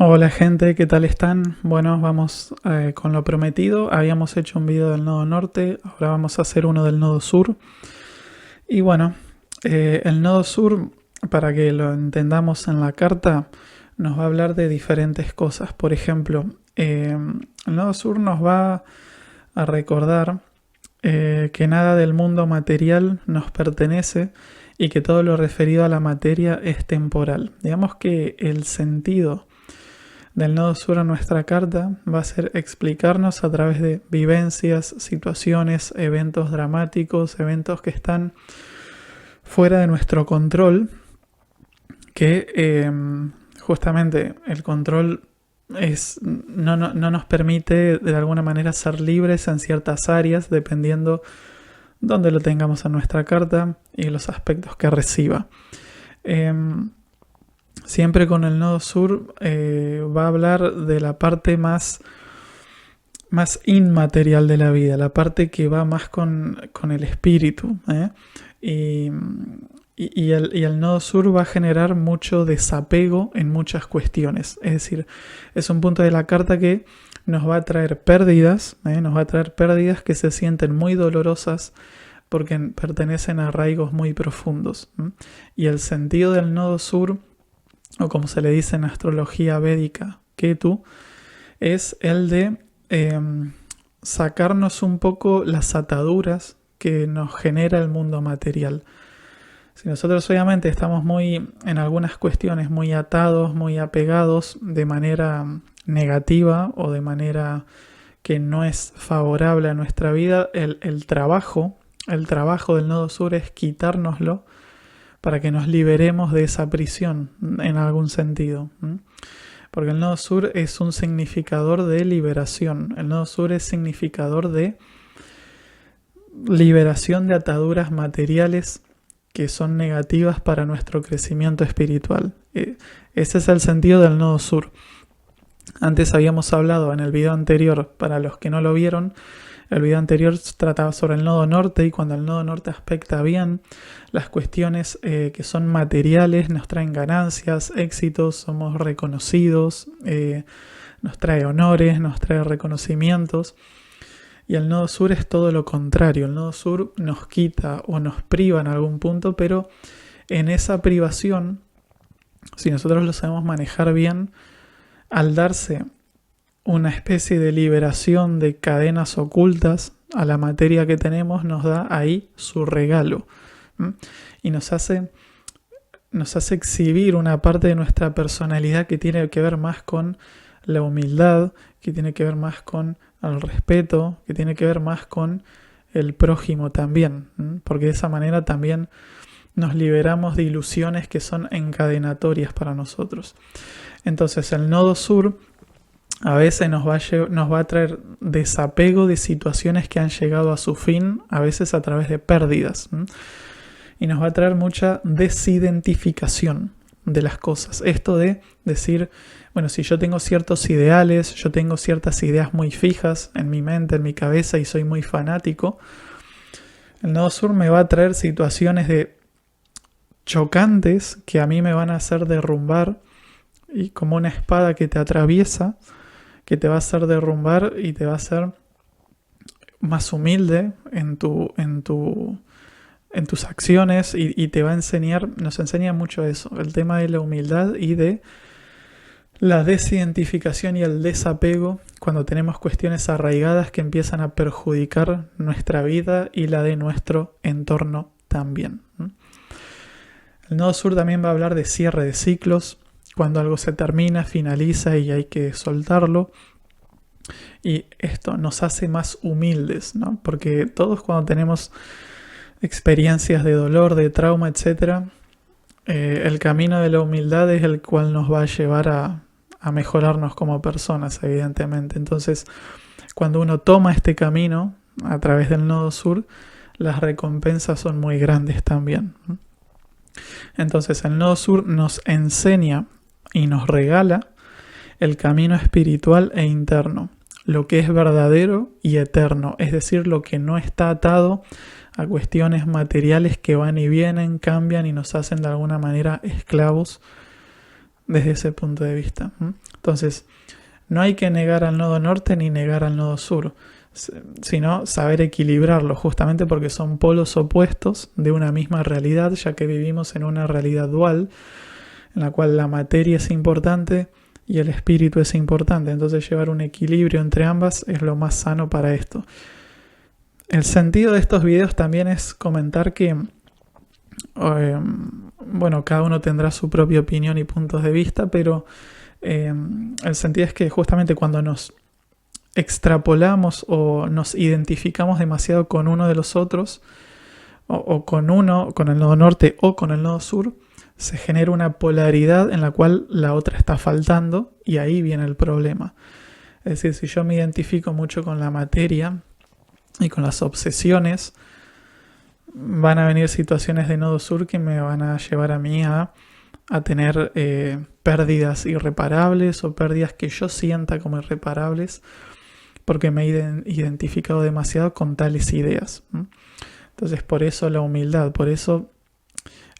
Hola gente, ¿qué tal están? Bueno, vamos con lo prometido. Habíamos hecho un video del nodo norte, ahora vamos a hacer uno del nodo sur. Y bueno, el nodo sur, para que lo entendamos en la carta, nos va a hablar de diferentes cosas. Por ejemplo, el nodo sur nos va a recordar que nada del mundo material nos pertenece y que todo lo referido a la materia es temporal. Digamos que el sentido del nodo sur a nuestra carta va a ser explicarnos a través de vivencias, situaciones, eventos dramáticos, eventos que están fuera de nuestro control, que justamente el control no nos permite de alguna manera ser libres en ciertas áreas dependiendo dónde lo tengamos en nuestra carta y los aspectos que reciba. Siempre con el nodo sur va a hablar de la parte más inmaterial de la vida, la parte que va más con el espíritu. Y el nodo sur va a generar mucho desapego en muchas cuestiones. Es decir, es un punto de la carta que nos va a traer pérdidas, que se sienten muy dolorosas porque pertenecen a arraigos muy profundos. Y el sentido del nodo sur, o como se le dice en astrología védica, Ketu, es el de sacarnos un poco las ataduras que nos genera el mundo material. Si nosotros obviamente estamos en algunas cuestiones muy atados, muy apegados de manera negativa o de manera que no es favorable a nuestra vida, el trabajo del nodo sur es quitárnoslo para que nos liberemos de esa prisión en algún sentido. Porque el nodo sur es un significador de liberación. El nodo sur es significador de liberación de ataduras materiales que son negativas para nuestro crecimiento espiritual. Ese es el sentido del nodo sur. Antes habíamos hablado en el video anterior, para los que no lo vieron, el video anterior trataba sobre el nodo norte, y cuando el nodo norte aspecta bien, las cuestiones que son materiales nos traen ganancias, éxitos, somos reconocidos, nos trae honores, nos trae reconocimientos. Y el nodo sur es todo lo contrario. El nodo sur nos quita o nos priva en algún punto, pero en esa privación, si nosotros lo sabemos manejar bien, al darse una especie de liberación de cadenas ocultas a la materia que tenemos, nos da ahí su regalo. Y nos hace exhibir una parte de nuestra personalidad que tiene que ver más con la humildad, que tiene que ver más con el respeto, que tiene que ver más con el prójimo también, porque de esa manera también nos liberamos de ilusiones que son encadenatorias para nosotros. Entonces el nodo sur a veces nos va a traer desapego de situaciones que han llegado a su fin, a veces a través de pérdidas. Y nos va a traer mucha desidentificación de las cosas. Esto de decir, bueno, si yo tengo ciertos ideales, yo tengo ciertas ideas muy fijas en mi mente, en mi cabeza, y soy muy fanático, el nodo sur me va a traer situaciones de chocantes que a mí me van a hacer derrumbar, y como una espada que te atraviesa, que te va a hacer derrumbar y te va a hacer más humilde en tus acciones, y te va a enseñar, nos enseña mucho eso, el tema de la humildad y de la desidentificación y el desapego cuando tenemos cuestiones arraigadas que empiezan a perjudicar nuestra vida y la de nuestro entorno también. El nodo sur también va a hablar de cierre de ciclos, cuando algo se termina, finaliza y hay que soltarlo. Y esto nos hace más humildes, ¿no? Porque todos, cuando tenemos experiencias de dolor, de trauma, etc., el camino de la humildad es el cual nos va a llevar a mejorarnos como personas, evidentemente. Entonces, cuando uno toma este camino a través del nodo sur, las recompensas son muy grandes también. Entonces, el nodo sur nos enseña y nos regala el camino espiritual e interno, lo que es verdadero y eterno, es decir, lo que no está atado a cuestiones materiales que van y vienen, cambian y nos hacen de alguna manera esclavos desde ese punto de vista. Entonces, no hay que negar al nodo norte ni negar al nodo sur, sino saber equilibrarlo, justamente porque son polos opuestos de una misma realidad, ya que vivimos en una realidad dual, en la cual la materia es importante y el espíritu es importante. Entonces llevar un equilibrio entre ambas es lo más sano para esto. El sentido de estos videos también es comentar que bueno, cada uno tendrá su propia opinión y puntos de vista, pero el sentido es que justamente cuando nos extrapolamos o nos identificamos demasiado con uno de los otros, o con uno, con el nodo norte o con el nodo sur, se genera una polaridad en la cual la otra está faltando, y ahí viene el problema. Es decir, si yo me identifico mucho con la materia y con las obsesiones, van a venir situaciones de nodo sur que me van a llevar a mí a tener pérdidas irreparables, o pérdidas que yo sienta como irreparables, porque me he identificado demasiado con tales ideas. Entonces, por eso la humildad, por eso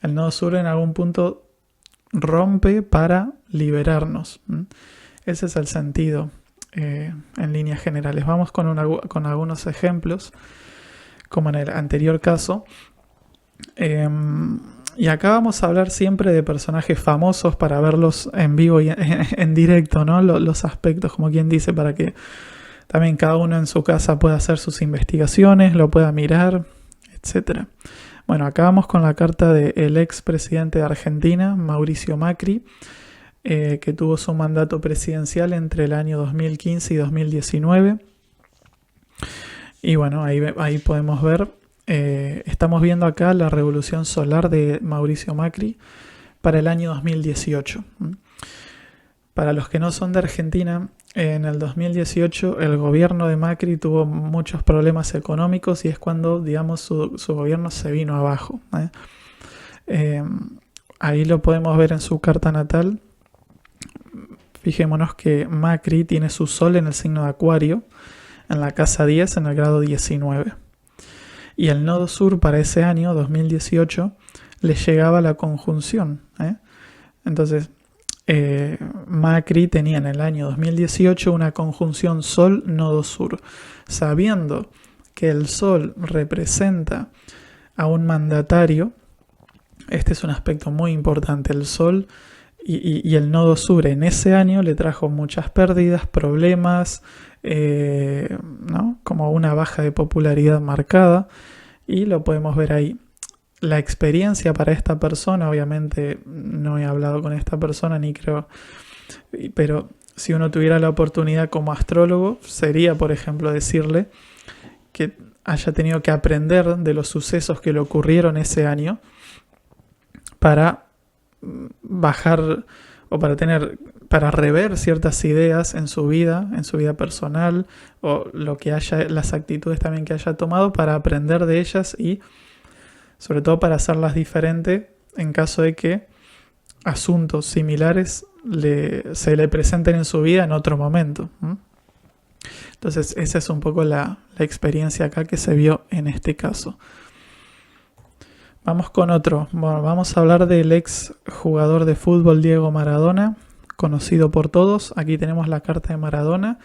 el nodo sur en algún punto rompe para liberarnos. Ese es el sentido en líneas generales. Vamos con algunos ejemplos, como en el anterior caso. Y acá vamos a hablar siempre de personajes famosos para verlos en vivo y en directo, ¿no? Los aspectos, como quien dice, para que también cada uno en su casa pueda hacer sus investigaciones, lo pueda mirar, etc. Bueno, acá vamos con la carta del ex presidente de Argentina, Mauricio Macri, que tuvo su mandato presidencial entre el año 2015 y 2019. Y bueno, ahí podemos ver, estamos viendo acá la revolución solar de Mauricio Macri para el año 2018. Para los que no son de Argentina, en el 2018 el gobierno de Macri tuvo muchos problemas económicos, y es cuando, digamos, su gobierno se vino abajo. Ahí lo podemos ver en su carta natal. Fijémonos que Macri tiene su sol en el signo de Acuario, en la casa 10, en el grado 19. Y el nodo sur para ese año, 2018, le llegaba la conjunción. Entonces, Macri tenía en el año 2018 una conjunción Sol-Nodo Sur, sabiendo que el Sol representa a un mandatario. Este es un aspecto muy importante. El Sol y el Nodo Sur en ese año le trajo muchas pérdidas, problemas, ¿no? Como una baja de popularidad marcada, y lo podemos ver ahí. La experiencia para esta persona, obviamente no he hablado con esta persona ni creo, pero si uno tuviera la oportunidad como astrólogo, sería, por ejemplo, decirle que haya tenido que aprender de los sucesos que le ocurrieron ese año para bajar o para rever ciertas ideas en su vida personal, o las actitudes también que haya tomado, para aprender de ellas y sobre todo para hacerlas diferente en caso de que asuntos similares se le presenten en su vida en otro momento. Entonces esa es un poco la experiencia acá que se vio en este caso. Vamos con otro. Bueno, vamos a hablar del ex jugador de fútbol Diego Maradona, conocido por todos. Aquí tenemos la carta de Maradona,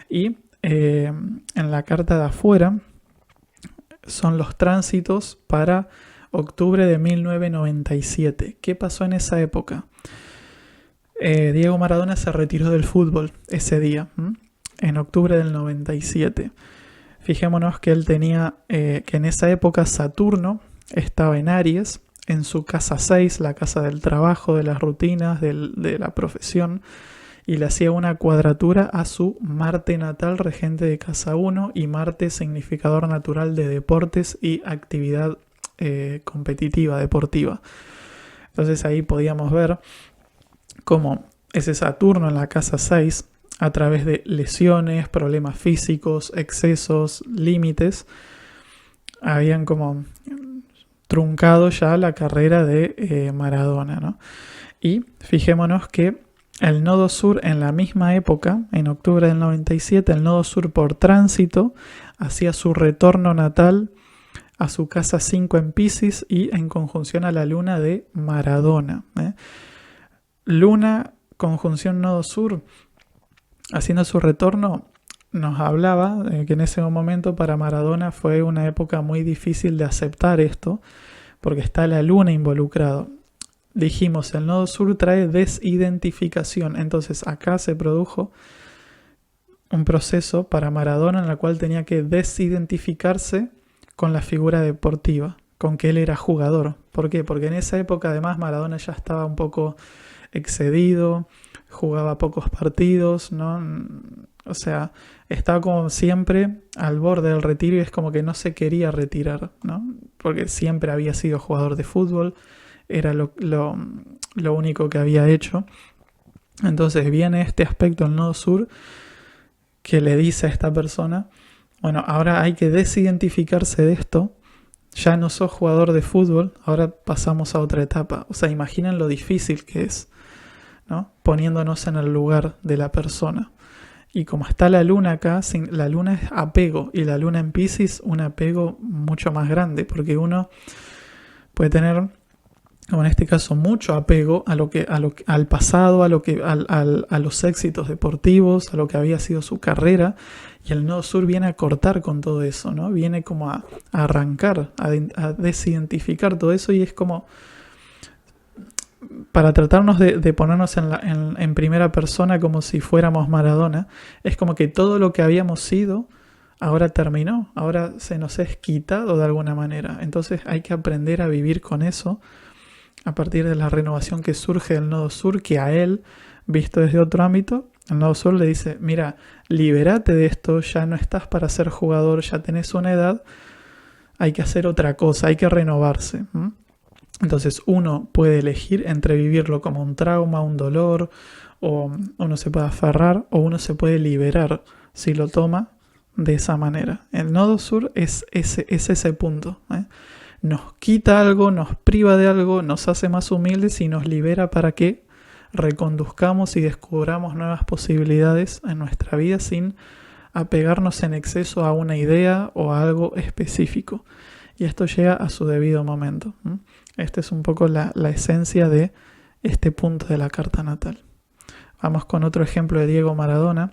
y en la carta de afuera son los tránsitos para octubre de 1997. ¿Qué pasó en esa época? Diego Maradona se retiró del fútbol ese día, en octubre del 97. Fijémonos que él tenía, que en esa época Saturno estaba en Aries, en su casa 6, la casa del trabajo, de las rutinas, de la profesión, y le hacía una cuadratura a su Marte natal, regente de casa 1, y Marte significador natural de deportes y actividad competitiva, deportiva. Entonces ahí podíamos ver cómo ese Saturno en la casa 6, a través de lesiones, problemas físicos, excesos, límites, habían como truncado ya la carrera de Maradona, ¿no? Y fijémonos que el nodo sur en la misma época, en octubre del 97, el nodo sur por tránsito hacía su retorno natal a su casa 5 en Piscis y en conjunción a la luna de Maradona. Luna conjunción nodo sur, haciendo su retorno, nos hablaba de que en ese momento para Maradona fue una época muy difícil de aceptar esto, porque está la luna involucrado. Dijimos, el nodo sur trae desidentificación, entonces acá se produjo un proceso para Maradona en el cual tenía que desidentificarse con la figura deportiva, con que él era jugador. ¿Por qué? Porque en esa época además Maradona ya estaba un poco excedido, jugaba pocos partidos, ¿no? O sea, estaba como siempre al borde del retiro y es como que no se quería retirar, ¿no? Porque siempre había sido jugador de fútbol, era lo único que había hecho. Entonces viene este aspecto del nodo sur que le dice a esta persona, bueno, ahora hay que desidentificarse de esto, ya no sos jugador de fútbol, ahora pasamos a otra etapa. O sea, imaginen lo difícil que es, ¿no? Poniéndonos en el lugar de la persona. Y como está la luna acá, la luna es apego, y la luna en Piscis un apego mucho más grande, porque uno puede tener, como en este caso, mucho apego al pasado, a los éxitos deportivos, a lo que había sido su carrera, y el nodo sur viene a cortar con todo eso, ¿no? Viene como a arrancar, a desidentificar todo eso, y es como para tratarnos de ponernos en primera persona como si fuéramos Maradona. Es como que todo lo que habíamos sido ahora terminó, ahora se nos es quitado de alguna manera. Entonces hay que aprender a vivir con eso a partir de la renovación que surge del nodo sur, que a él, visto desde otro ámbito, el nodo sur le dice, mira, libérate de esto, ya no estás para ser jugador, ya tenés una edad, hay que hacer otra cosa, hay que renovarse. Entonces uno puede elegir entre vivirlo como un trauma, un dolor, o uno se puede aferrar, o uno se puede liberar si lo toma de esa manera. El nodo sur es ese punto, ¿eh? Nos quita algo, nos priva de algo, nos hace más humildes y nos libera para que reconduzcamos y descubramos nuevas posibilidades en nuestra vida sin apegarnos en exceso a una idea o a algo específico. Y esto llega a su debido momento. Esta es un poco la esencia de este punto de la carta natal. Vamos con otro ejemplo de Diego Maradona.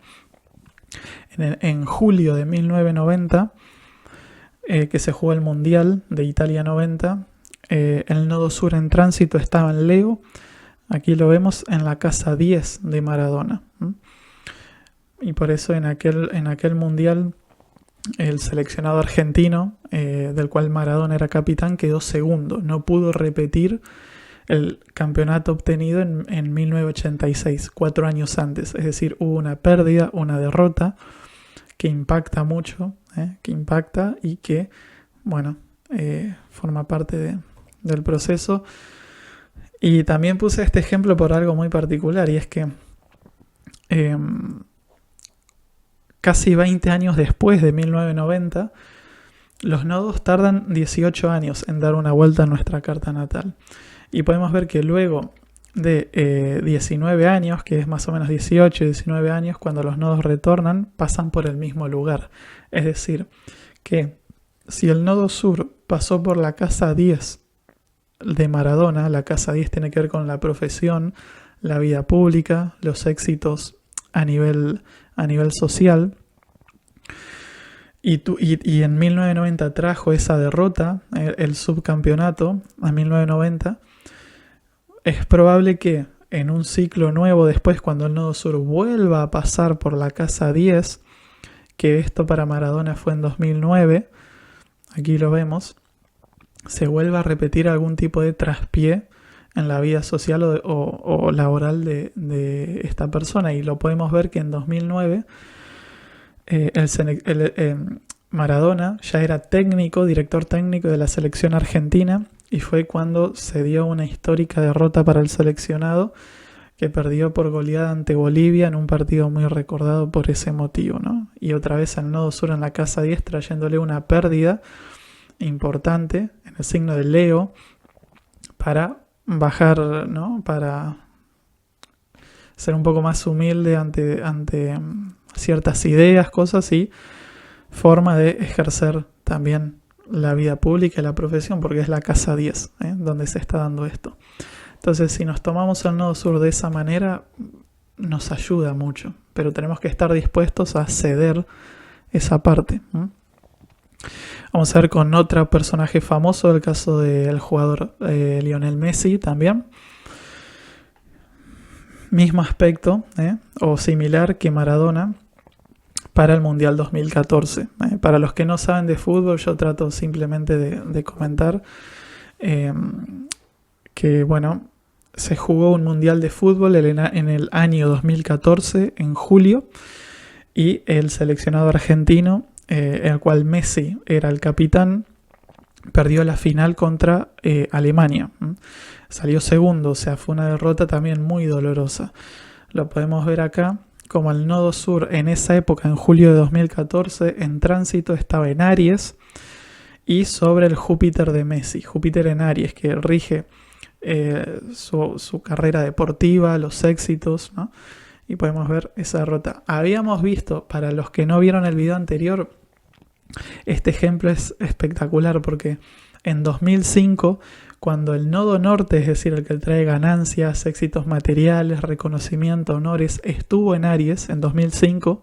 En julio de 1990, que se jugó el Mundial de Italia 90, el nodo sur en tránsito estaba en Leo. Aquí lo vemos en la casa 10 de Maradona. Y por eso en aquel Mundial el seleccionado argentino, del cual Maradona era capitán, quedó segundo. No pudo repetir el campeonato obtenido en 1986, 4 años antes. Es decir, hubo una pérdida, una derrota que impacta mucho, que impacta y que, bueno, forma parte del proceso. Y también puse este ejemplo por algo muy particular, y es que casi 20 años después de 1990, los nodos tardan 18 años en dar una vuelta a nuestra carta natal. Y podemos ver que luego de 19 años, que es más o menos 18, 19 años, cuando los nodos retornan, pasan por el mismo lugar. Es decir, que si el nodo sur pasó por la casa 10 de Maradona, la casa 10 tiene que ver con la profesión, la vida pública, los éxitos a nivel social, y en 1990 trajo esa derrota, el subcampeonato a 1990, es probable que en un ciclo nuevo después, cuando el nodo sur vuelva a pasar por la casa 10, que esto para Maradona fue en 2009, aquí lo vemos, se vuelva a repetir algún tipo de traspié en la vida social o laboral de esta persona. Y lo podemos ver que en 2009 Maradona ya era director técnico de la selección argentina, y fue cuando se dio una histórica derrota para el seleccionado, que perdió por goleada ante Bolivia en un partido muy recordado por ese motivo, ¿no? Y otra vez el nodo sur en la casa 10 trayéndole una pérdida importante en el signo de Leo para bajar, ¿no? Para ser un poco más humilde ante ciertas ideas, cosas, y forma de ejercer también la vida pública y la profesión, porque es la casa 10, donde se está dando esto. Entonces, si nos tomamos el nodo sur de esa manera, nos ayuda mucho, pero tenemos que estar dispuestos a ceder esa parte. Vamos a ver con otro personaje famoso, el caso del jugador Lionel Messi también. Mismo aspecto, o similar que Maradona para el Mundial 2014. Para los que no saben de fútbol, yo trato simplemente de comentar que, bueno, se jugó un Mundial de Fútbol en el año 2014, en julio, y el seleccionado argentino, en el cual Messi era el capitán, perdió la final contra Alemania. Salió segundo, o sea, fue una derrota también muy dolorosa. Lo podemos ver acá, como el nodo sur en esa época, en julio de 2014, en tránsito estaba en Aries y sobre el Júpiter de Messi. Júpiter en Aries, que rige su carrera deportiva, los éxitos, ¿no? Y podemos ver esa derrota. Habíamos visto, para los que no vieron el video anterior, este ejemplo es espectacular porque en 2005, cuando el nodo norte, es decir, el que trae ganancias, éxitos materiales, reconocimiento, honores, estuvo en Aries en 2005,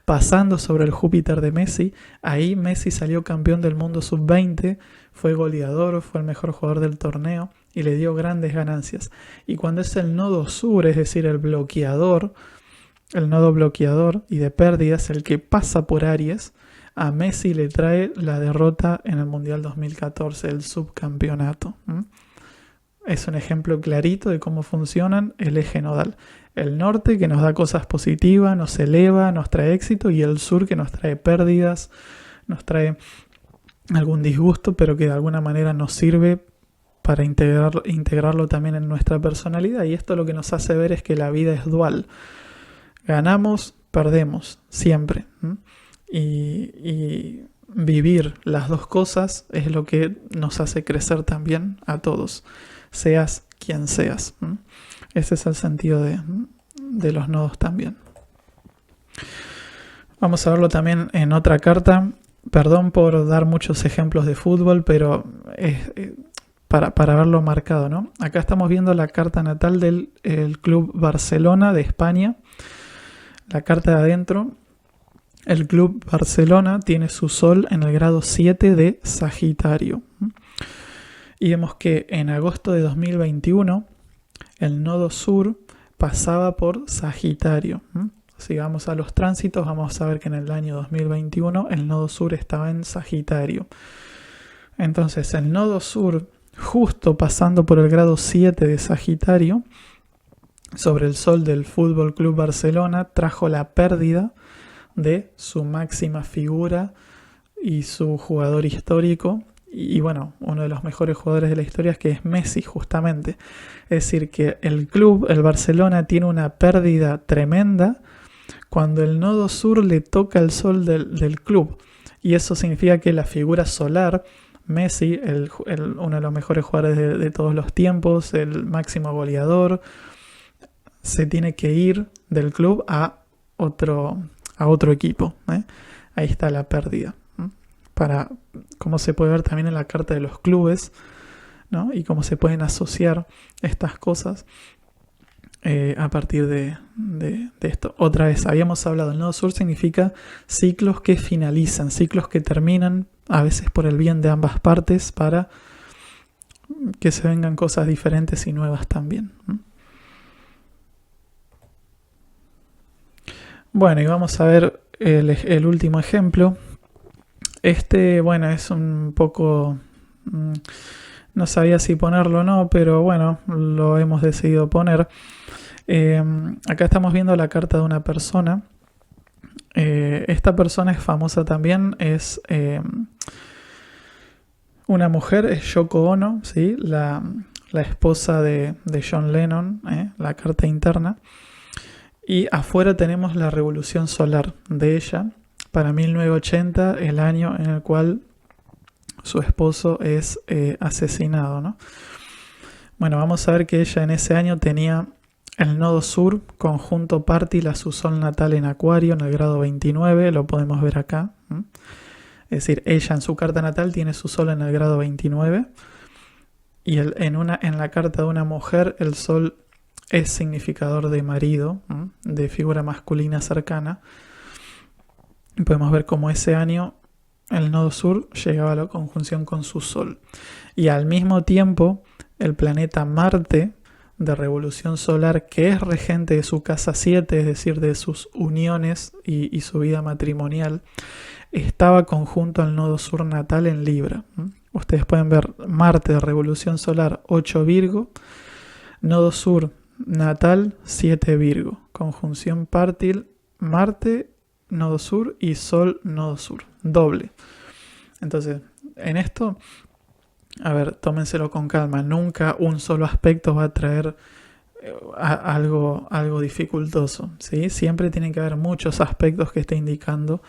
pasando sobre el Júpiter de Messi, ahí Messi salió campeón del mundo sub-20, fue goleador, fue el mejor jugador del torneo y le dio grandes ganancias. Y cuando es el nodo sur, es decir, el nodo bloqueador y de pérdidas, el que pasa por Aries, a Messi le trae la derrota en el Mundial 2014, el subcampeonato. Es un ejemplo clarito de cómo funcionan el eje nodal. El norte, que nos da cosas positivas, nos eleva, nos trae éxito, y el sur, que nos trae pérdidas, nos trae algún disgusto, pero que de alguna manera nos sirve para integrarlo también en nuestra personalidad. Y esto lo que nos hace ver es que la vida es dual. Ganamos, perdemos, siempre. Y vivir las dos cosas es lo que nos hace crecer también a todos, seas quien seas. Ese es el sentido de los nodos también. Vamos a verlo también en otra carta. Perdón por dar muchos ejemplos de fútbol, pero para verlo marcado, ¿no? Acá estamos viendo la carta natal del Club Barcelona de España. La carta de adentro. El Club Barcelona tiene su sol en el grado 7 de Sagitario. Y vemos que en agosto de 2021 el nodo sur pasaba por Sagitario. Si vamos a los tránsitos, vamos a ver que en el año 2021 el nodo sur estaba en Sagitario. Entonces el nodo sur, justo pasando por el grado 7 de Sagitario, sobre el sol del Fútbol Club Barcelona, trajo la pérdida de su máxima figura y su jugador histórico, y bueno, uno de los mejores jugadores de la historia, es que es Messi, justamente. Es decir, que el club, el Barcelona, tiene una pérdida tremenda cuando el nodo sur le toca el sol del club, y eso significa que la figura solar, Messi, uno de los mejores jugadores de todos los tiempos, el máximo goleador, se tiene que ir del club a otro equipo. Ahí está la pérdida. Como se puede ver también en la carta de los clubes, ¿no? Y cómo se pueden asociar estas cosas a partir de esto. Otra vez, habíamos hablado, el nodo sur significa ciclos que finalizan, ciclos que terminan, a veces por el bien de ambas partes, para que se vengan cosas diferentes y nuevas también. Bueno, y vamos a ver el último ejemplo. Bueno, es un poco... no sabía si ponerlo o no, pero bueno, lo hemos decidido poner. Acá estamos viendo la carta de una persona. Esta persona es famosa también, es una mujer, es Yoko Ono, ¿sí? La esposa de John Lennon, la carta interna. Y afuera tenemos la revolución solar de ella para 1980, el año en el cual su esposo es asesinado, ¿no? Bueno, vamos a ver que ella en ese año tenía el nodo sur, conjunto pártil a su sol natal en Acuario, en el grado 29, lo podemos ver acá. Es decir, ella en su carta natal tiene su sol en el grado 29. y en la carta de una mujer el sol es significador de marido, de figura masculina cercana. Y podemos ver cómo ese año el nodo sur llegaba a la conjunción con su sol. Y al mismo tiempo, el planeta Marte, de revolución solar, que es regente de su casa 7, es decir, de sus uniones y su vida matrimonial, estaba conjunto al nodo sur natal en Libra. Ustedes pueden ver Marte de revolución solar 8 Virgo, nodo sur natal 7 Virgo, conjunción partil Marte nodo sur y Sol nodo sur, doble. Entonces, en esto, a ver, tómenselo con calma. Nunca un solo aspecto va a traer algo dificultoso, ¿sí? Siempre tienen que haber muchos aspectos que esté indicando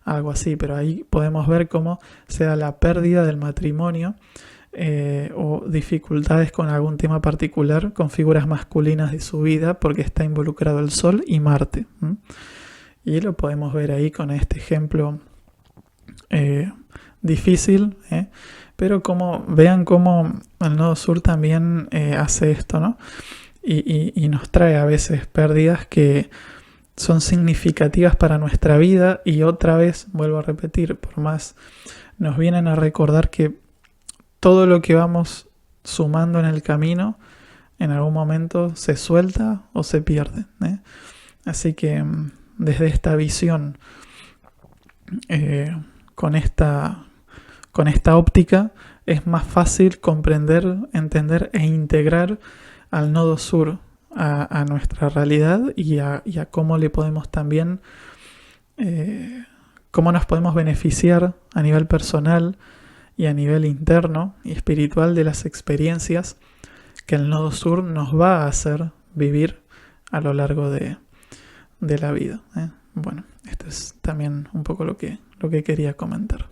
algo así, pero ahí podemos ver cómo se da la pérdida del matrimonio o dificultades con algún tema particular, con figuras masculinas de su vida, porque está involucrado el Sol y Marte. Y lo podemos ver ahí con este ejemplo difícil, pero vean cómo el nodo sur también hace esto, ¿no? Y nos trae a veces pérdidas que son significativas para nuestra vida, y otra vez, vuelvo a repetir, por más nos vienen a recordar que todo lo que vamos sumando en el camino en algún momento se suelta o se pierde, Así que desde esta visión, con esta óptica, es más fácil comprender, entender e integrar al nodo sur a nuestra realidad y a cómo le podemos también, cómo nos podemos beneficiar a nivel personal y a nivel interno y espiritual de las experiencias que el nodo sur nos va a hacer vivir a lo largo de la vida. Bueno, esto es también un poco lo que quería comentar.